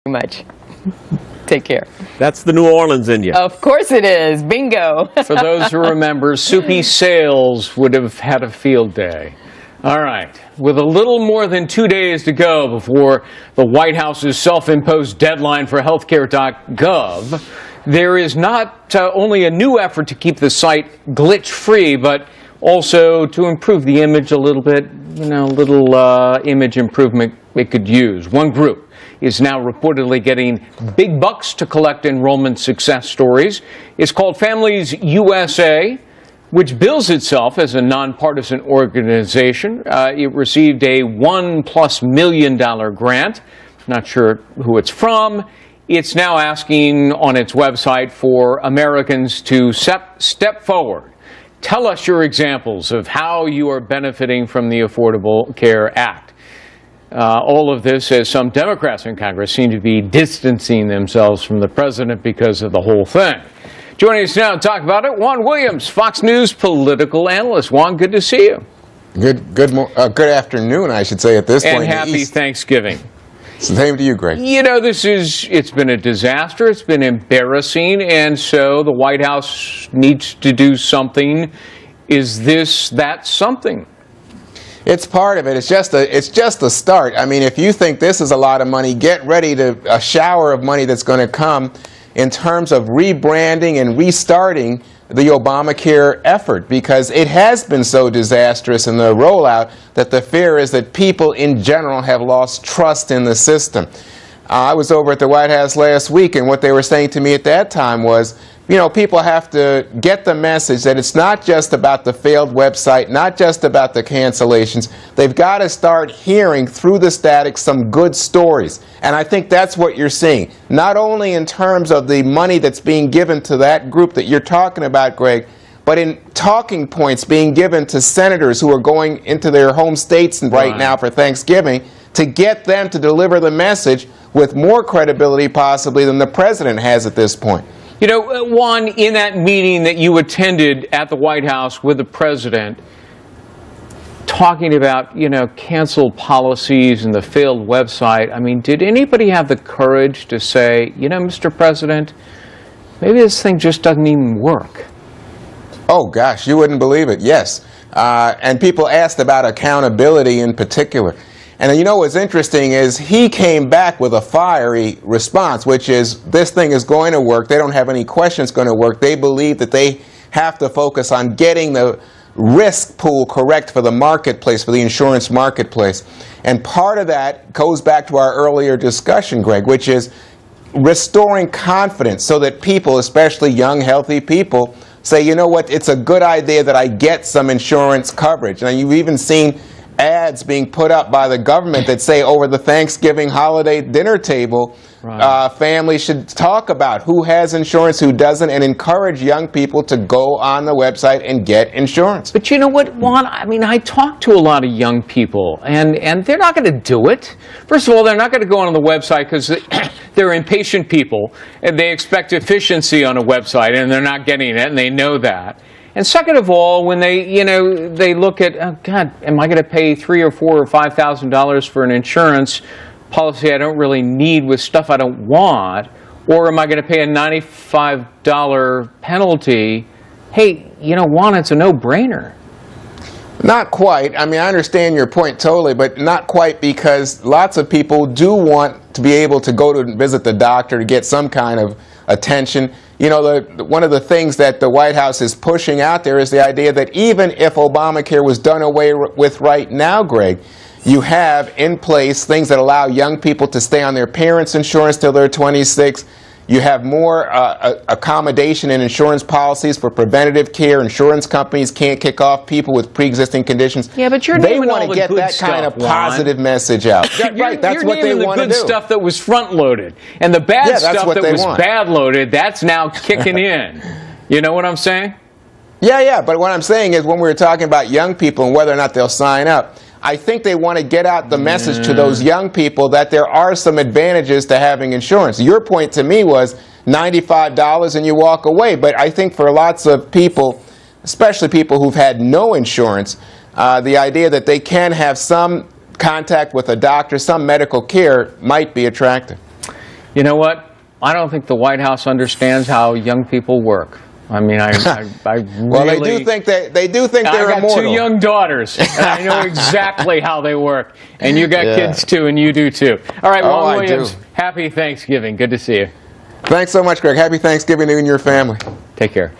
Much. Take care. That's the New Orleans in you. Of course it is. Bingo. For those who remember, Soupy Sales would have had a field day. All right. With a little more than 2 days to go before the White House's self-imposed deadline for healthcare.gov, there is not only a new effort to keep the site glitch-free, but also to improve the image a little bit, image improvement it could use. One group is now reportedly getting big bucks to collect enrollment success stories. It's called Families USA, which bills itself as a nonpartisan organization. It received a $1+ million grant. Not sure who it's from. It's now asking on its website for Americans to step forward. Tell us your examples of how you are benefiting from the Affordable Care Act. All of this as some Democrats in Congress seem to be distancing themselves from the president because of the whole thing. Joining us now to talk about it, Juan Williams, Fox News political analyst. Juan, good to see you. Good afternoon, I should say, at this point. And happy Thanksgiving. Same to you, Greg. It's been a disaster. It's been embarrassing. And so the White House needs to do something. Is that something? It's part of it. It's just a start. I mean, if you think this is a lot of money, get ready to a shower of money that's going to come in terms of rebranding and restarting the ObamaCare effort, because it has been so disastrous in the rollout that the fear is that people in general have lost trust in the system. I was over at the White House last week, and what they were saying to me at that time was, people have to get the message that it's not just about the failed website, not just about the cancellations. They've got to start hearing through the static some good stories. And I think that's what you're seeing, not only in terms of the money that's being given to that group that you're talking about, Greg, but in talking points being given to senators who are going into their home states right now for Thanksgiving to get them to deliver the message with more credibility possibly than the president has at this point. Juan, in that meeting that you attended at the White House with the president, talking about, canceled policies and the failed website, did anybody have the courage to say, Mr. President, maybe this thing just doesn't even work? Oh, gosh, you wouldn't believe it, yes. And people asked about accountability in particular. And what's interesting is he came back with a fiery response, which is this thing is going to work. They don't have any question it's going to work. They believe that they have to focus on getting the risk pool correct for the marketplace, for the insurance marketplace. And part of that goes back to our earlier discussion, Greg, which is restoring confidence so that people, especially young, healthy people, say, you know what, it's a good idea that I get some insurance coverage. And you've even seen ads being put up by the government that say over the Thanksgiving holiday dinner table, families should talk about who has insurance, who doesn't, and encourage young people to go on the website and get insurance. But you know what, Juan? I talk to a lot of young people, and they're not going to do it. First of all, they're not going to go on the website because they're impatient people, and they expect efficiency on a website, and they're not getting it, and they know that. And second of all, when they look at, oh God, am I going to pay $3,000 or $4,000 or $5,000 for an insurance policy I don't really need with stuff I don't want, or am I going to pay a $95 penalty? Hey, Juan, it's a no-brainer. Not quite. I understand your point totally, but not quite, because lots of people do want to be able to go to visit the doctor to get some kind of attention. One of the things that the White House is pushing out there is the idea that even if Obamacare was done away with right now, Greg, you have in place things that allow young people to stay on their parents' insurance till they're 26. You have more accommodation in insurance policies for preventative care. Insurance companies can't kick off people with pre-existing conditions. Yeah, but they want to get that kind of positive message out. Right, that's what they want to do. The good stuff that was front-loaded, and the bad stuff that was bad-loaded, that's now kicking in. You know what I'm saying? Yeah, but what I'm saying is when we were talking about young people and whether or not they'll sign up, I think they want to get out the message to those young people that there are some advantages to having insurance. Your point to me was $95 and you walk away. But I think for lots of people, especially people who've had no insurance, the idea that they can have some contact with a doctor, some medical care, might be attractive. You know what? I don't think the White House understands how young people work. I mean, I really... Well, they do think they're immortal. I got 2 young daughters, and I know exactly how they work. And you got kids, too, and you do, too. All right, Wong Williams, happy Thanksgiving. Good to see you. Thanks so much, Greg. Happy Thanksgiving to you and your family. Take care.